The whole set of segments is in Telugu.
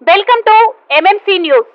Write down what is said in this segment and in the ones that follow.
Welcome to MMC news.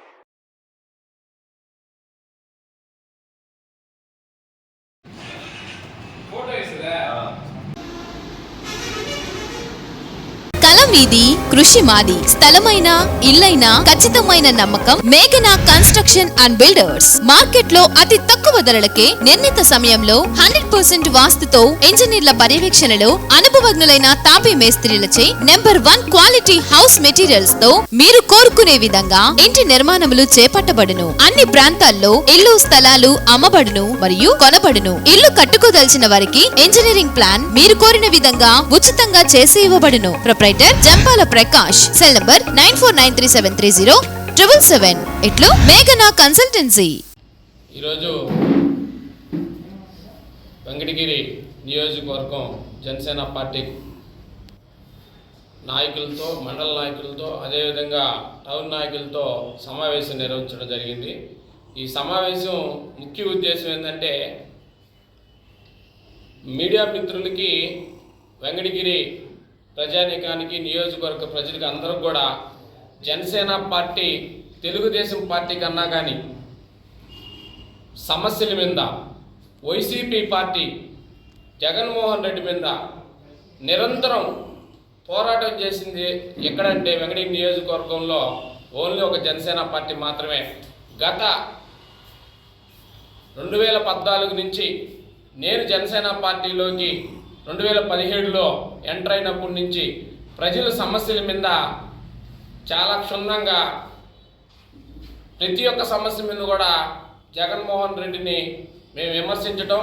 కలం మీది, కృషి మాది. స్థలమైన, ఇల్లైనా ఖచ్చితమైన నమ్మకం మేఘనా కన్స్ట్రక్షన్ అండ్ బిల్డర్స్. మార్కెట్ లో అతి తక్కువ ధరలకే నిర్ణీత సమయంలో 100% వాస్తుతో ఇంజనీర్ల పర్యవేక్షణలో అనుభవజ్ఞులైన తాపీ మేస్త్రీలచే నెంబర్ 1 క్వాలిటీ హౌస్ మెటీరియల్స్ తో మీరు కోరుకునే విధంగా ఇంటి నిర్మాణములు చేపట్టబడును. అన్ని ప్రాంతాల్లో ఇల్లు స్థలాలు అమ్మబడును మరియు కొనబడును. ఇల్లు కట్టుకోదలిచిన వారికి ఇంజనీరింగ్ ప్లాన్ మీరు కోరిన విధంగా ఉచితంగా చేసి ఇవ్వబడును. Proprietor Jampala Prakash. Cell number 9493307777. ఇట్లు మేఘనా కన్సల్టెన్సీ. ఈరోజు వెంకటగిరి నియోజకవర్గం జనసేన పార్టీ నాయకులతో, మండల నాయకులతో, అదేవిధంగా టౌన్ నాయకులతో సమావేశం నిర్వహించడం జరిగింది. ఈ సమావేశం ముఖ్య ఉద్దేశం ఏంటంటే మీడియా మిత్రులకి, వెంకటగిరి ప్రజానీకానికి, నియోజకవర్గ ప్రజలకి అందరూ కూడా జనసేన పార్టీ తెలుగుదేశం పార్టీ కన్నా కానీ సమస్యల మీద, వైసీపీ పార్టీ జగన్మోహన్ రెడ్డి మీద నిరంతరం పోరాటం చేసింది ఎక్కడంటే వెంకటగిరి నియోజకవర్గంలో ఓన్లీ ఒక జనసేన పార్టీ మాత్రమే. గత 2014 నుంచి నేను జనసేన పార్టీలోకి 2017లో ఎంటర్ అయినప్పటి నుంచి ప్రజల సమస్యల మీద చాలా క్షుణ్ణంగా ప్రతి ఒక్క సమస్య మీద కూడా జగన్మోహన్ రెడ్డిని మేము విమర్శించటం,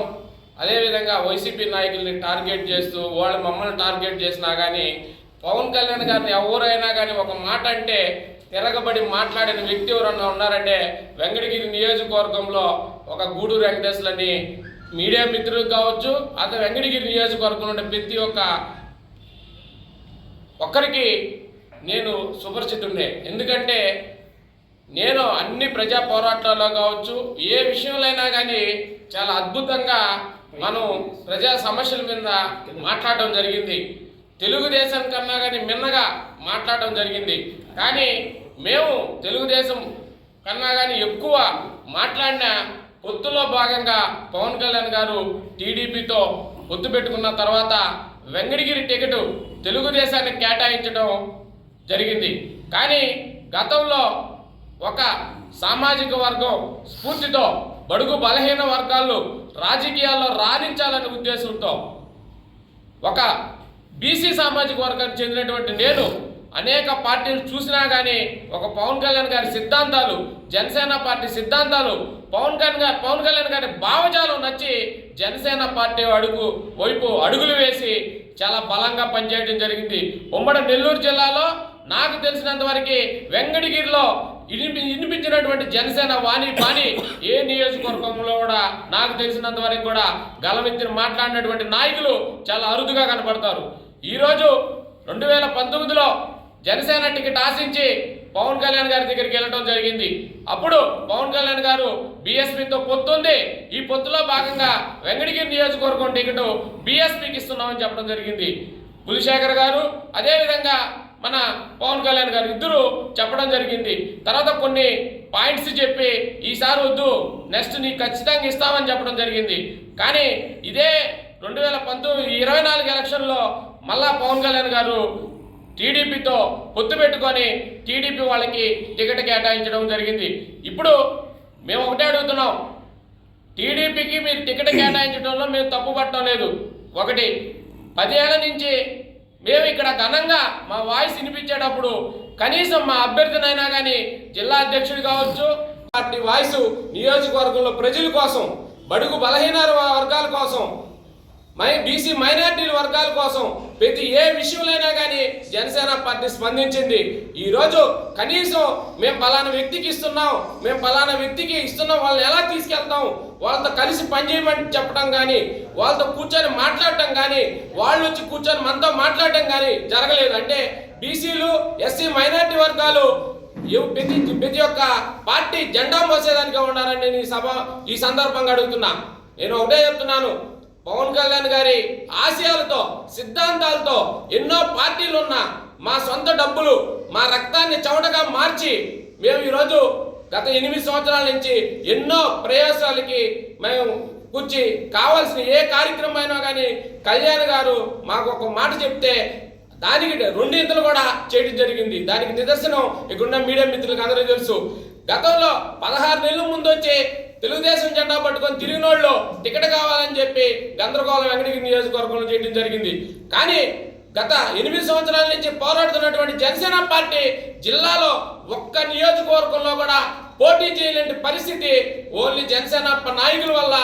అదేవిధంగా వైసీపీ నాయకుల్ని టార్గెట్ చేస్తూ వాళ్ళు మమ్మల్ని టార్గెట్ చేసినా కానీ పవన్ కళ్యాణ్ గారిని ఎవరైనా కానీ ఒక మాట అంటే తిరగబడి మాట్లాడిన వ్యక్తి ఎవరన్నా ఉన్నారంటే వెంకటగిరి నియోజకవర్గంలో ఒక గూడూరు వెంకటేశ్వరని మీడియా మిత్రులకు కావచ్చు, అతను వెంకటగిరి నియోజకవర్గంలో ఉండే ప్రతి ఒక్కరికి నేను సుపరిచితుండే. ఎందుకంటే నేను అన్ని ప్రజా పోరాటాల్లో కావచ్చు, ఏ విషయంలో అయినా కానీ చాలా అద్భుతంగా మనం ప్రజా సమస్యల మీద మాట్లాడటం జరిగింది. తెలుగుదేశం కన్నా కానీ మిన్నగా మాట్లాడటం జరిగింది. కానీ మేము తెలుగుదేశం కన్నా కానీ ఎక్కువ మాట్లాడిన పొత్తులో భాగంగా పవన్ కళ్యాణ్ గారు టీడీపీతో పొత్తు పెట్టుకున్న తర్వాత వెంకటగిరి టికెట్ తెలుగుదేశానికి కేటాయించడం జరిగింది. కానీ గతంలో ఒక సామాజిక వర్గం స్ఫూర్తితో బడుగు బలహీన వర్గాలు రాజకీయాల్లో రాణించాలనే ఉద్దేశంతో ఒక బీసీ సామాజిక వర్గానికి చెందినటువంటి నేను అనేక పార్టీలు చూసినా కానీ ఒక పవన్ కళ్యాణ్ గారి సిద్ధాంతాలు, జనసేన పార్టీ సిద్ధాంతాలు, పవన్ కళ్యాణ్ గారి భావజాలం నచ్చి జనసేన పార్టీ అడుగులు వేసి చాలా బలంగా పనిచేయడం జరిగింది. ఉమ్మడి నెల్లూరు జిల్లాలో నాకు తెలిసినంత వరకు వెంకటగిరిలో వినిపించినటువంటి జనసేన వాణి పాని ఏ నియోజకవర్గంలో కూడా నాకు తెలిసినంత వరకు కూడా గలమెత్తిని మాట్లాడినటువంటి నాయకులు చాలా అరుదుగా కనపడతారు. ఈరోజు 2019లో జనసేన టికెట్ ఆశించి పవన్ కళ్యాణ్ గారి దగ్గరికి వెళ్ళడం జరిగింది. అప్పుడు పవన్ కళ్యాణ్ గారు బీఎస్పీతో పొత్తుంది, ఈ పొత్తులో భాగంగా వెంకటగిరి నియోజకవర్గం టికెట్ బీఎస్పీకి ఇస్తున్నామని చెప్పడం జరిగింది. పులిశేఖర్ గారు అదేవిధంగా మన పవన్ కళ్యాణ్ గారు ఇద్దరు చెప్పడం జరిగింది. తర్వాత కొన్ని పాయింట్స్ చెప్పి ఈసారి వద్దు, నెక్స్ట్ నీకు ఖచ్చితంగా ఇస్తామని చెప్పడం జరిగింది. కానీ ఇదే 2024 ఎలక్షన్లో మళ్ళా పవన్ కళ్యాణ్ గారు టీడీపీతో పొత్తు పెట్టుకొని టీడీపీ వాళ్ళకి టికెట్ కేటాయించడం జరిగింది. ఇప్పుడు మేము ఒకటే అడుగుతున్నాం, టీడీపీకి మీరు టికెట్ కేటాయించడంలో మేము తప్పు పట్టడం లేదు. 10 ఏళ్ల నుంచి మేము ఇక్కడ ఘనంగా మా వాయిస్ వినిపించేటప్పుడు కనీసం మా అభ్యర్థినైనా కానీ జిల్లా అధ్యక్షుడు కావచ్చు, పార్టీ వాయిస్ నియోజకవర్గంలో ప్రజల కోసం, బడుగు బలహీన వర్గాల కోసం, బీసీ మైనారిటీల వర్గాల కోసం ప్రతి ఏ విషయంలోనైనా కానీ జనసేన పార్టీ స్పందించింది. ఈరోజు కనీసం మేము పలానా వ్యక్తికి ఇస్తున్నాం, మేము పలానా వ్యక్తికి ఇస్తున్నాం, వాళ్ళని ఎలా తీసుకెళ్తాం, వాళ్ళతో కలిసి పనిచేయమని చెప్పడం కానీ, వాళ్ళతో కూర్చొని మాట్లాడటం కానీ, వాళ్ళు వచ్చి కూర్చొని మనతో మాట్లాడటం కానీ జరగలేదు. అంటే బీసీలు, ఎస్సీ మైనారిటీ వర్గాలు ప్రతి ఒక్క పార్టీ జెండా మోసేదానిగా ఉన్నారని నేను ఈ సందర్భంగా అడుగుతున్నా. నేను ఒకటే చెప్తున్నాను, పవన్ కళ్యాణ్ గారి ఆశయాలతో, సిద్ధాంతాలతో ఎన్నో పార్టీలు ఉన్నా మా సొంత డబ్బులు, మా రక్తాన్ని చవటగా మార్చి మేము ఈరోజు గత 8 సంవత్సరాల నుంచి ఎన్నో ప్రయాసాలకి మేము కూర్చి కావాల్సిన ఏ కార్యక్రమం అయినా కానీ కళ్యాణ్ గారు మాకు ఒక మాట చెప్తే దానికి 2 ఇంతలు కూడా చేయడం జరిగింది. దానికి నిదర్శనం ఇక్కడున్న మీడియా మిత్రులకు అందరూ తెలుసు. గతంలో 16 నెలల ముందు వచ్చి తెలుగుదేశం జెండా పట్టుకొని తిరిగినోళ్ళు టికెట్ కావాలని చెప్పి గందరగోళం వెంకటగిరి నియోజకవర్గంలో చేయడం జరిగింది. కానీ గత 8 సంవత్సరాల నుంచి పోరాడుతున్నటువంటి జనసేన పార్టీ జిల్లాలో ఒక్క నియోజకవర్గంలో కూడా పోటీ చేయలేని పరిస్థితి ఓన్లీ జనసేన నాయకుల వల్ల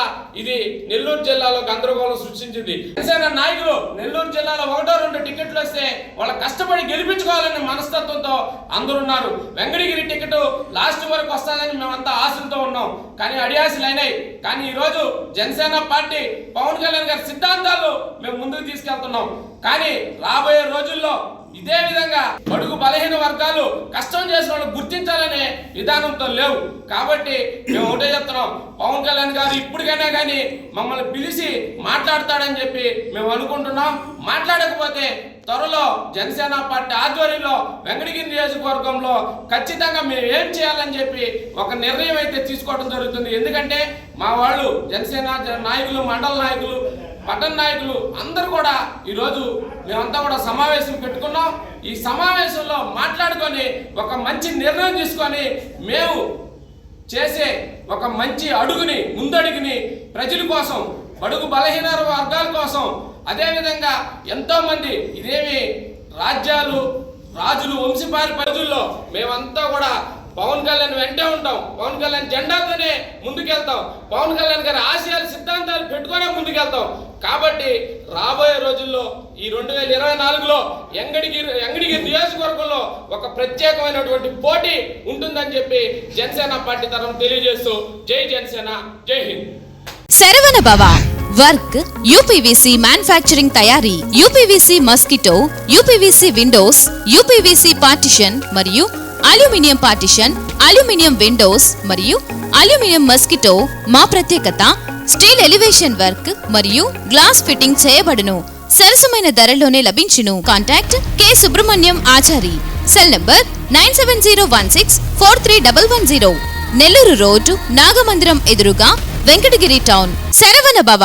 ఇది నెల్లూరు జిల్లాలో గందరగోళం సృష్టించింది. జనసేన నాయకులు నెల్లూరు జిల్లాలో 1-2 టికెట్లు వస్తే వాళ్ళ కష్టపడి గెలిపించుకోవాలనే మనస్తత్వంతో అందరున్నారు. వెంకటగిరి టికెట్ లాస్ట్ వరకు వస్తుందని మేమంతా ఆశలతో ఉన్నాం, కానీ అడియాసలు అయినాయి. కానీ ఈరోజు జనసేన పార్టీ పవన్ కళ్యాణ్ గారి సిద్ధాంతాలు మేము ముందుకు తీసుకెళ్తున్నాం. కానీ రాబోయే రోజుల్లో ఇదే విధంగా బడుగు బలహీన వర్గాలు కష్టం చేసిన వాళ్ళు గుర్తించాలనే విధానంతో లేవు. కాబట్టి మేము ఒకటే చెప్తున్నాం, పవన్ కళ్యాణ్ గారు ఇప్పటికైనా కానీ మమ్మల్ని పిలిచి మాట్లాడతాడని చెప్పి మేము అనుకుంటున్నాం. మాట్లాడకపోతే త్వరలో జనసేన పార్టీ ఆధ్వర్యంలో వెంకటగిరి నియోజకవర్గంలో ఖచ్చితంగా మేము ఏం చేయాలని చెప్పి ఒక నిర్ణయం అయితే తీసుకోవడం జరుగుతుంది. ఎందుకంటే మా వాళ్ళు జనసేన నాయకులు, మండల నాయకులు, పట్టణ నాయకులు అందరూ కూడా ఈరోజు మేమంతా కూడా సమావేశం పెట్టుకున్నాం. ఈ సమావేశంలో మాట్లాడుకొని ఒక మంచి నిర్ణయం తీసుకొని మేము చేసే ఒక మంచి ముందడుగుని ప్రజల కోసం, బడుగు బలహీన వర్గాల కోసం, అదేవిధంగా ఎంతోమంది ఇదేమి రాజులు వంశపారి ప్రజల్లో మేమంతా కూడా పవన్ కళ్యాణ్ వెంటే ఉంటాం. పవన్ కళ్యాణ్ జెండాతోనే ముందుకెళ్తాం. పవన్ కళ్యాణ్ గారి ఆశయాలు, సిద్ధాంతాలు పెట్టుకునే ముందుకెళ్తాం. కాబట్టి రాబోయే రోజుల్లో ఈ 2024లో ఎంగడిగిరి నియోజకవర్గంలో ఒక ప్రత్యేకమైనటువంటి పోటీ ఉంటుందని చెప్పి జనసేన పార్టీ తరఫున తెలియజేస్తూ జై జనసేన, జై హింద్. శరవణ భవ వర్క్ యూపీవీసీ మ్యానుఫ్యాక్చరింగ్ తయారీ, UPVC mosquito, UPVC Windows, UPVC partition మరియు అల్యూమినియం పార్టిషన్, అల్యూమినియం విండోస్ మరియు అల్యూమినియం మస్కిటో. మా ప్రత్యేకత స్టీల్ ఎలివేషన్ వర్క్ మరియు గ్లాస్ ఫిట్టింగ్ చేయబడును. సరసమైన ధరలోనే లభించును. Contact K Subrahmanyam Achari. Cell number 9701643110. Nellore road, Nagamandiram ఎదురుగా, వెంకటగిరి టౌన్. శరవణ భవ.